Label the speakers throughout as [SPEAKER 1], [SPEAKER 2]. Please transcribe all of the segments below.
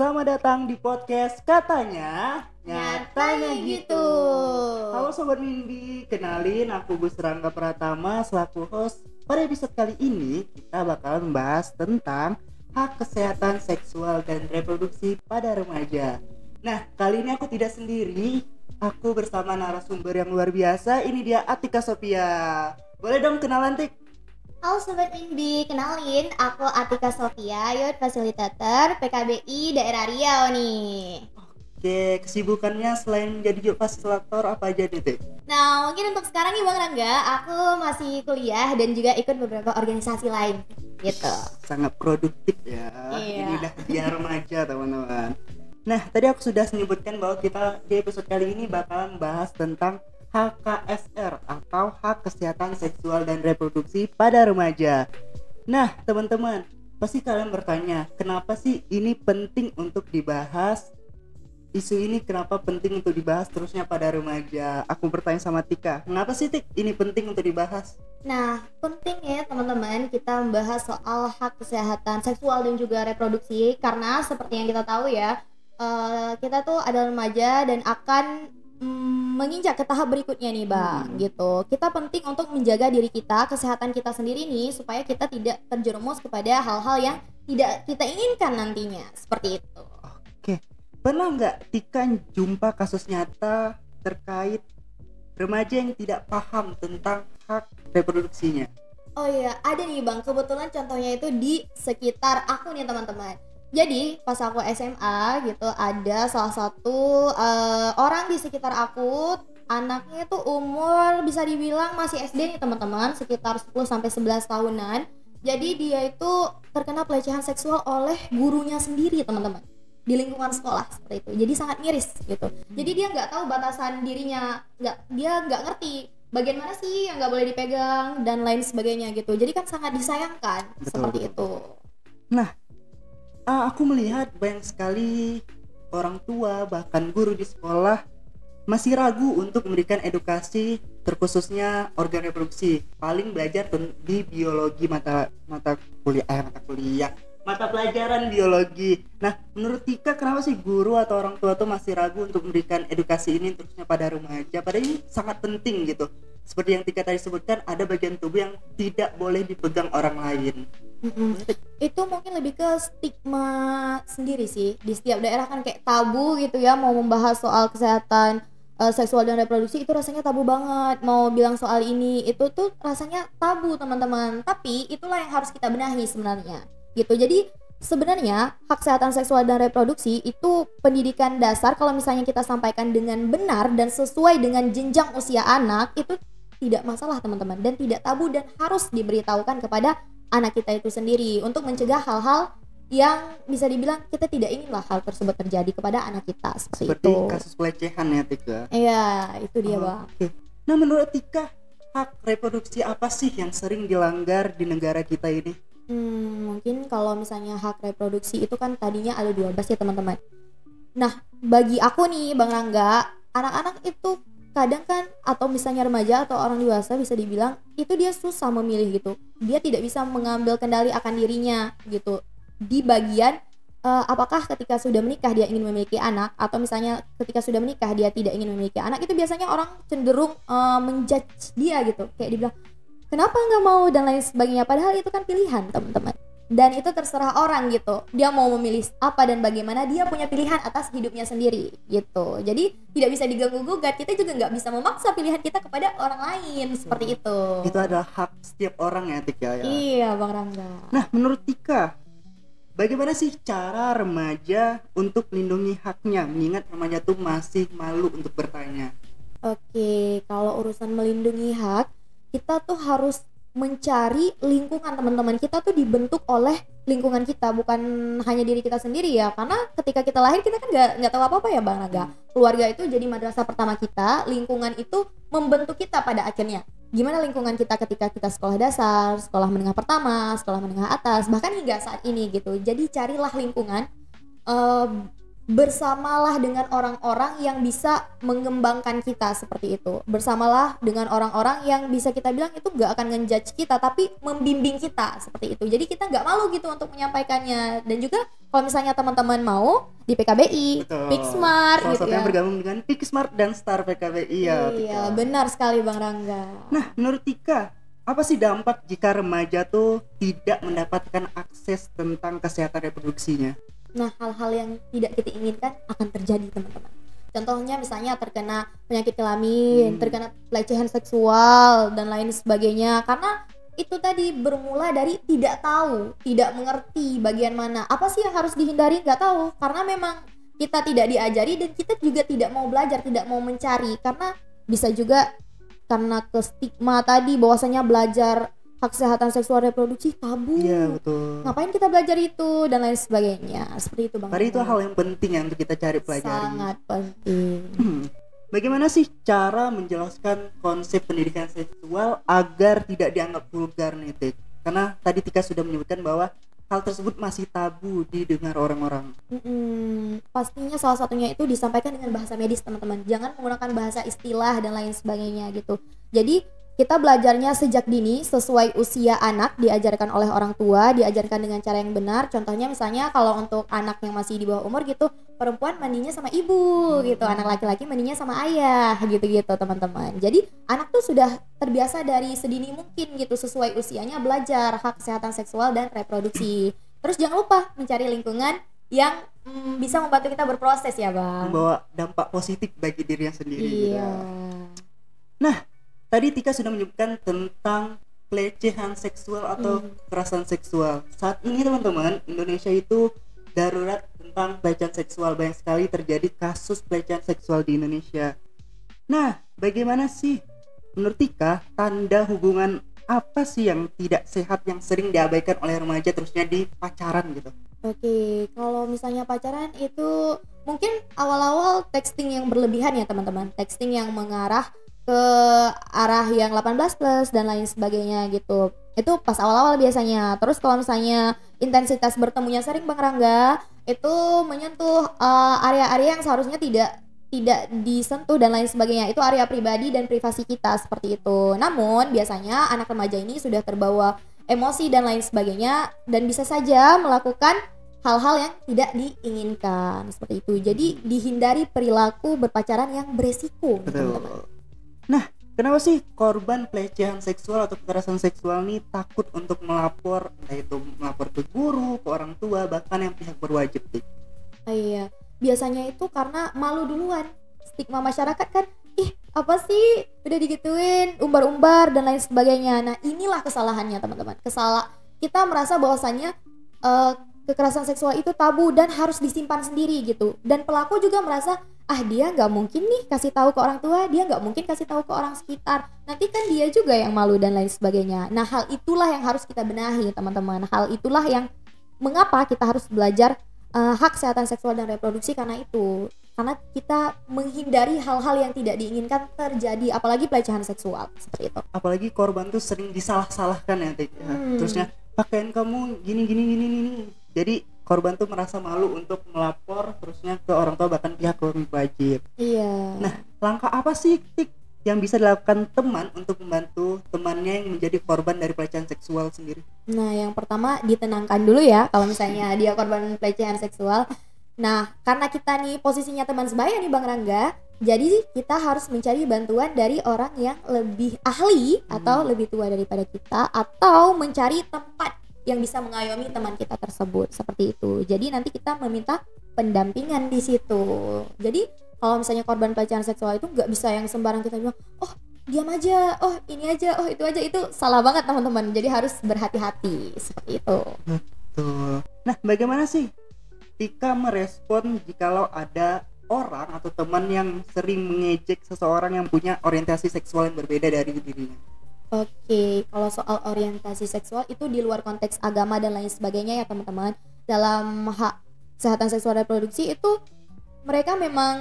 [SPEAKER 1] Selamat datang di podcast Katanya
[SPEAKER 2] Nyatanya Gitu.
[SPEAKER 1] Halo Sobat Mimbi, kenalin aku Gus Rangga Pratama selaku host. Pada episode kali ini kita bakal membahas tentang hak kesehatan seksual dan reproduksi pada remaja. Nah, kali ini aku tidak sendiri, aku bersama narasumber yang luar biasa. Ini dia Atika Sophia. Boleh dong kenalan, Tik?
[SPEAKER 2] Halo Sobat Mimbi, kenalin aku Atika Sofia, Youth Facilitator PKBI Daerah Riau nih.
[SPEAKER 1] Oke, kesibukannya selain jadi youth facilitator apa aja nih, Tik?
[SPEAKER 2] Nah, mungkin untuk sekarang nih Bang Rangga, aku masih kuliah dan juga ikut beberapa organisasi lain gitu.
[SPEAKER 1] Sangat produktif ya.
[SPEAKER 2] Iya.
[SPEAKER 1] Ini udah dia remaja teman-teman. Nah, tadi aku sudah menyebutkan bahwa kita di episode kali ini bakalan membahas tentang HKSR atau hak kesehatan seksual dan reproduksi pada remaja. Nah, teman-teman, pasti kalian bertanya, kenapa sih ini penting untuk dibahas? Isu ini kenapa penting untuk dibahas terusnya pada remaja? Aku bertanya sama Tika, kenapa sih Tik ini penting untuk dibahas?
[SPEAKER 2] Nah, penting ya teman-teman kita membahas soal hak kesehatan seksual dan juga reproduksi karena seperti yang kita tahu ya, kita tuh adalah remaja dan akan menginjak ke tahap berikutnya nih Bang, gitu. Kita penting untuk menjaga diri kita, kesehatan kita sendiri nih supaya kita tidak terjerumus kepada hal-hal yang tidak kita inginkan nantinya, seperti itu.
[SPEAKER 1] Oke, pernah nggak Tika jumpa kasus nyata terkait remaja yang tidak paham tentang hak reproduksinya?
[SPEAKER 2] Oh iya, ada nih Bang, kebetulan contohnya itu di sekitar aku nih teman-teman. Jadi pas aku SMA gitu ada salah satu orang di sekitar aku, anaknya tuh umur bisa dibilang masih SD nih teman-teman, sekitar 10-11 tahunan. Jadi dia itu terkena pelecehan seksual oleh gurunya sendiri teman-teman, di lingkungan sekolah seperti itu. Jadi sangat miris gitu. Jadi dia nggak tahu batasan dirinya, dia nggak ngerti bagian mana sih yang nggak boleh dipegang dan lain sebagainya gitu. Jadi kan sangat disayangkan.
[SPEAKER 1] Betul,
[SPEAKER 2] seperti
[SPEAKER 1] betul.
[SPEAKER 2] itu.
[SPEAKER 1] Nah, aku melihat banyak sekali orang tua bahkan guru di sekolah masih ragu untuk memberikan edukasi terkhususnya organ reproduksi. Paling belajar di biologi mata pelajaran biologi. Nah, menurut Tika kenapa sih guru atau orang tua tuh masih ragu untuk memberikan edukasi ini terusnya pada remaja? Padahal ini sangat penting gitu. Seperti yang Tika tadi sebutkan, ada bagian tubuh yang tidak boleh dipegang orang lain.
[SPEAKER 2] Itu mungkin lebih ke stigma sendiri sih. Di setiap daerah kan kayak tabu gitu ya, mau membahas soal kesehatan seksual dan reproduksi itu rasanya tabu banget. Mau bilang soal ini itu tuh rasanya tabu teman-teman. Tapi itulah yang harus kita benahi sebenarnya gitu. Jadi sebenarnya hak kesehatan seksual dan reproduksi itu pendidikan dasar. Kalau misalnya kita sampaikan dengan benar dan sesuai dengan jenjang usia anak, itu tidak masalah teman-teman, dan tidak tabu dan harus diberitahukan kepada anak kita itu sendiri untuk mencegah hal-hal yang bisa dibilang kita tidak inginlah hal tersebut terjadi kepada anak kita seperti
[SPEAKER 1] Seperti
[SPEAKER 2] itu.
[SPEAKER 1] kasus pelecehan ya Tika.
[SPEAKER 2] Iya, itu dia Bang.
[SPEAKER 1] Oke. Nah, menurut Tika hak reproduksi apa sih yang sering dilanggar di negara kita ini?
[SPEAKER 2] Mungkin kalau misalnya hak reproduksi itu kan tadinya ada 12 ya teman-teman. Nah, bagi aku nih Bang Rangga, anak-anak itu kadang kan, atau misalnya remaja atau orang dewasa bisa dibilang itu dia susah memilih gitu. Dia tidak bisa mengambil kendali akan dirinya gitu. Di bagian apakah ketika sudah menikah dia ingin memiliki anak, atau misalnya ketika sudah menikah dia tidak ingin memiliki anak, itu biasanya orang cenderung menjudge dia gitu. Kayak dibilang, kenapa nggak mau dan lain sebagainya. Padahal itu kan pilihan teman-teman. Dan itu terserah orang gitu. Dia mau memilih apa dan bagaimana, dia punya pilihan atas hidupnya sendiri gitu. Jadi tidak bisa diganggu-gugat. Kita juga nggak bisa memaksa pilihan kita kepada orang lain seperti itu.
[SPEAKER 1] Itu adalah hak setiap orang ya Tika ya.
[SPEAKER 2] Iya Bang Rangga.
[SPEAKER 1] Nah, menurut Tika, bagaimana sih cara remaja untuk melindungi haknya, mengingat remaja tuh masih malu untuk bertanya?
[SPEAKER 2] Oke, kalau urusan melindungi hak, kita tuh harus mencari lingkungan teman-teman. Kita tuh dibentuk oleh lingkungan kita, bukan hanya diri kita sendiri ya. Karena ketika kita lahir kita kan nggak tahu apa-apa ya Bang Naga. Keluarga itu jadi madrasah pertama kita, lingkungan itu membentuk kita pada akhirnya. Gimana lingkungan kita ketika kita sekolah dasar, sekolah menengah pertama, sekolah menengah atas, bahkan hingga saat ini gitu. Jadi carilah lingkungan, bersamalah dengan orang-orang yang bisa mengembangkan kita seperti itu. Bersamalah dengan orang-orang yang bisa kita bilang itu gak akan ngejudge kita, tapi membimbing kita seperti itu. Jadi kita gak malu gitu untuk menyampaikannya. Dan juga Kalau misalnya teman-teman mau di PKBI,
[SPEAKER 1] Betul.
[SPEAKER 2] Picksmart
[SPEAKER 1] Salah
[SPEAKER 2] gitu
[SPEAKER 1] satu
[SPEAKER 2] ya.
[SPEAKER 1] yang bergabung dengan Picksmart dan Star PKBI ya.
[SPEAKER 2] Iya,
[SPEAKER 1] Tika.
[SPEAKER 2] benar sekali Bang Rangga.
[SPEAKER 1] Nah, menurut Tika, apa sih dampak jika remaja tuh tidak mendapatkan akses tentang kesehatan reproduksinya?
[SPEAKER 2] Nah, hal-hal yang tidak kita inginkan akan terjadi, teman-teman. Contohnya misalnya terkena penyakit kelamin, terkena pelecehan seksual dan lain sebagainya. Karena itu tadi bermula dari tidak tahu, tidak mengerti bagian mana. Apa sih yang harus dihindari? Nggak tahu. Karena memang kita tidak diajari dan kita juga tidak mau belajar, tidak mau mencari. Karena bisa juga karena ke stigma tadi bahwasanya belajar hak kesehatan seksual reproduksi tabu.
[SPEAKER 1] Iya, betul.
[SPEAKER 2] Ngapain kita belajar itu dan lain sebagainya. Seperti itu Bang.
[SPEAKER 1] Tadi itu hal yang penting ya untuk kita cari pelajari.
[SPEAKER 2] Sangat penting.
[SPEAKER 1] Bagaimana sih cara menjelaskan konsep pendidikan seksual agar tidak dianggap vulgar nih, Tik? Karena tadi Tika sudah menyebutkan bahwa hal tersebut masih tabu didengar orang-orang.
[SPEAKER 2] Pastinya salah satunya itu disampaikan dengan bahasa medis, teman-teman. Jangan menggunakan bahasa istilah dan lain sebagainya gitu. Jadi kita belajarnya sejak dini sesuai usia anak, diajarkan oleh orang tua, diajarkan dengan cara yang benar. Contohnya misalnya kalau untuk anak yang masih di bawah umur gitu, perempuan mandinya sama ibu gitu, anak laki-laki mandinya sama ayah gitu-gitu teman-teman. Jadi anak tuh sudah terbiasa dari sedini mungkin gitu sesuai usianya belajar hak kesehatan seksual dan reproduksi. Terus jangan lupa mencari lingkungan yang bisa membantu kita berproses ya Bang.
[SPEAKER 1] Membawa dampak positif bagi dirinya sendiri.
[SPEAKER 2] Iya.
[SPEAKER 1] Gitu. Nah, tadi Tika sudah menyebutkan tentang pelecehan seksual atau kekerasan seksual. Saat ini teman-teman, Indonesia itu darurat tentang pelecehan seksual. Banyak sekali terjadi kasus pelecehan seksual di Indonesia. Nah, bagaimana sih menurut Tika tanda hubungan apa sih yang tidak sehat yang sering diabaikan oleh remaja terusnya di pacaran gitu?
[SPEAKER 2] Oke, kalau misalnya pacaran itu mungkin awal-awal texting yang berlebihan ya teman-teman. Texting yang mengarah ke arah yang 18 plus dan lain sebagainya gitu. Itu pas awal-awal biasanya. Terus kalau misalnya intensitas bertemunya sering Bang Rangga, itu menyentuh area-area yang seharusnya tidak disentuh dan lain sebagainya. Itu area pribadi dan privasi kita seperti itu. Namun biasanya anak remaja ini sudah terbawa emosi dan lain sebagainya dan bisa saja melakukan hal-hal yang tidak diinginkan seperti itu. Jadi dihindari perilaku berpacaran yang beresiko, teman-teman.
[SPEAKER 1] Nah, kenapa sih korban pelecehan seksual atau kekerasan seksual ini takut untuk melapor, entah itu melapor ke guru, ke orang tua, bahkan yang pihak berwajib, Tik?
[SPEAKER 2] Iya, biasanya itu karena malu duluan. Stigma masyarakat kan, ih apa sih udah digituin, umbar-umbar dan lain sebagainya. Nah inilah kesalahannya teman-teman. Kita merasa bahwasannya kekerasan seksual itu tabu dan harus disimpan sendiri gitu. Dan pelaku juga merasa dia nggak mungkin nih kasih tahu ke orang tua, dia nggak mungkin kasih tahu ke orang sekitar. Nanti kan dia juga yang malu dan lain sebagainya. Nah hal itulah yang harus kita benahi teman-teman. Hal itulah yang mengapa kita harus belajar hak kesehatan seksual dan reproduksi karena kita menghindari hal-hal yang tidak diinginkan terjadi, apalagi pelecehan seksual seperti itu.
[SPEAKER 1] Apalagi korban tuh sering disalah-salahkan ya, Tik. Terusnya pakaian kamu gini. Jadi korban tuh merasa malu untuk melapor terusnya ke orang tua bahkan pihak berwajib.
[SPEAKER 2] Iya.
[SPEAKER 1] Nah, langkah apa sih, Tik, yang bisa dilakukan teman untuk membantu temannya yang menjadi korban dari pelecehan seksual sendiri?
[SPEAKER 2] Nah, yang pertama ditenangkan dulu ya kalau misalnya dia korban pelecehan seksual. Nah, karena kita nih posisinya teman sebaya nih Bang Rangga, jadi kita harus mencari bantuan dari orang yang lebih ahli atau lebih tua daripada kita, atau mencari tempat yang bisa mengayomi teman kita tersebut seperti itu. Jadi nanti kita meminta pendampingan di situ. Jadi kalau misalnya korban pelecehan seksual itu nggak bisa yang sembarang kita bilang, oh diam aja, oh ini aja, oh itu aja, itu salah banget teman-teman. Jadi harus berhati-hati seperti itu.
[SPEAKER 1] Betul. Nah, bagaimana sih Tika merespon jikalau ada orang atau teman yang sering mengejek seseorang yang punya orientasi seksual yang berbeda dari dirinya?
[SPEAKER 2] Oke, kalau soal orientasi seksual itu di luar konteks agama dan lain sebagainya ya teman-teman. Dalam hak kesehatan seksual reproduksi itu mereka memang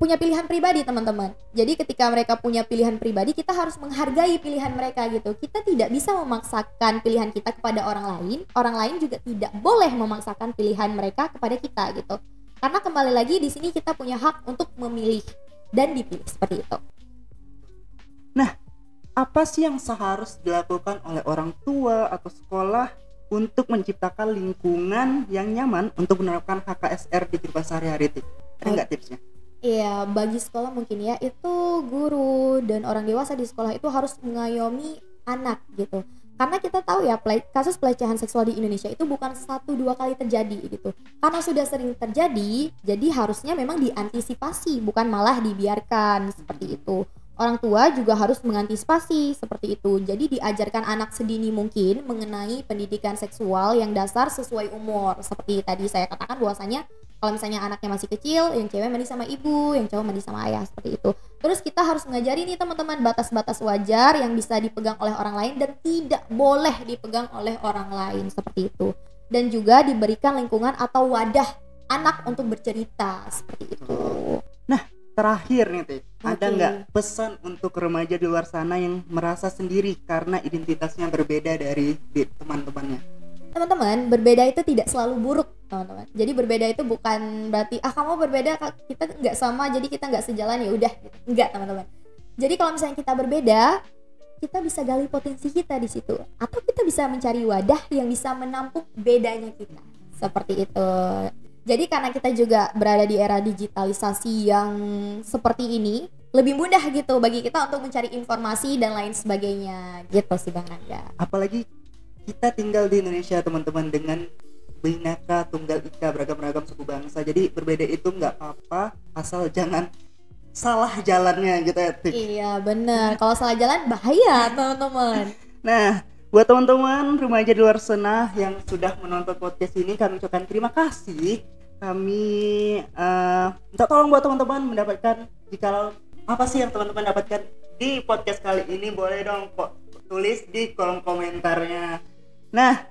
[SPEAKER 2] punya pilihan pribadi teman-teman. Jadi ketika mereka punya pilihan pribadi, kita harus menghargai pilihan mereka gitu. Kita tidak bisa memaksakan pilihan kita kepada orang lain juga tidak boleh memaksakan pilihan mereka kepada kita gitu. Karena kembali lagi di sini kita punya hak untuk memilih dan dipilih seperti itu.
[SPEAKER 1] Nah, apa sih yang seharusnya dilakukan oleh orang tua atau sekolah untuk menciptakan lingkungan yang nyaman untuk menerapkan HKSR di kehidupan sehari-hari. Ada nggak tipsnya?
[SPEAKER 2] Iya, bagi sekolah mungkin ya, itu guru dan orang dewasa di sekolah itu harus mengayomi anak gitu. Karena kita tahu ya, kasus pelecehan seksual di Indonesia itu bukan 1-2 kali terjadi gitu. Karena sudah sering terjadi, jadi harusnya memang diantisipasi, bukan malah dibiarkan seperti itu. Orang tua juga harus mengantisipasi seperti itu. Jadi diajarkan anak sedini mungkin mengenai pendidikan seksual yang dasar sesuai umur. Seperti tadi saya katakan bahwasanya kalau misalnya anaknya masih kecil, yang cewek mandi sama ibu, yang cowok mandi sama ayah, seperti itu. Terus kita harus ngajari nih teman-teman batas-batas wajar yang bisa dipegang oleh orang lain dan tidak boleh dipegang oleh orang lain, seperti itu. Dan juga diberikan lingkungan atau wadah anak untuk bercerita, seperti itu.
[SPEAKER 1] Nah, terakhir nih Teh, ada nggak pesan untuk remaja di luar sana yang merasa sendiri karena identitasnya berbeda dari teman-temannya?
[SPEAKER 2] Teman-teman, berbeda itu tidak selalu buruk, teman-teman. Jadi berbeda itu bukan berarti kamu berbeda, kita nggak sama, jadi kita nggak sejalan, ya udah. Enggak, teman-teman. Jadi kalau misalnya kita berbeda, kita bisa gali potensi kita di situ, atau kita bisa mencari wadah yang bisa menampung bedanya kita. Seperti itu. Jadi karena kita juga berada di era digitalisasi yang seperti ini, lebih mudah gitu bagi kita untuk mencari informasi dan lain sebagainya. Gitu sih Bang Rangga.
[SPEAKER 1] Apalagi kita tinggal di Indonesia teman-teman, dengan Bhinneka Tunggal Ika, beragam-ragam suku bangsa. Jadi berbeda itu nggak apa-apa, asal jangan salah jalannya gitu ya.
[SPEAKER 2] Iya bener, kalau salah jalan bahaya teman-teman.
[SPEAKER 1] Nah, buat teman-teman remaja di luar sana yang sudah menonton podcast ini, kami ucapkan terima kasih. Kami minta tolong buat teman-teman mendapatkan, jikalau apa sih yang teman-teman dapatkan di podcast kali ini, boleh dong kok tulis di kolom komentarnya. Nah,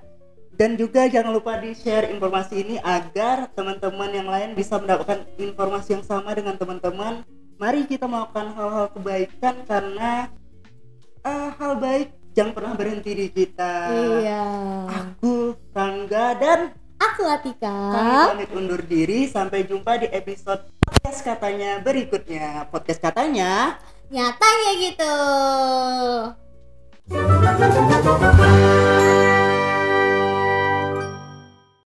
[SPEAKER 1] dan juga jangan lupa di-share informasi ini agar teman-teman yang lain bisa mendapatkan informasi yang sama dengan teman-teman. Mari kita melakukan hal-hal kebaikan, karena hal baik jangan pernah berhenti di kita.
[SPEAKER 2] Iya.
[SPEAKER 1] Aku Rangga dan
[SPEAKER 2] aku Atika.
[SPEAKER 1] Kami pamit undur diri. Sampai jumpa di episode podcast katanya berikutnya. Podcast katanya
[SPEAKER 2] nyatanya gitu.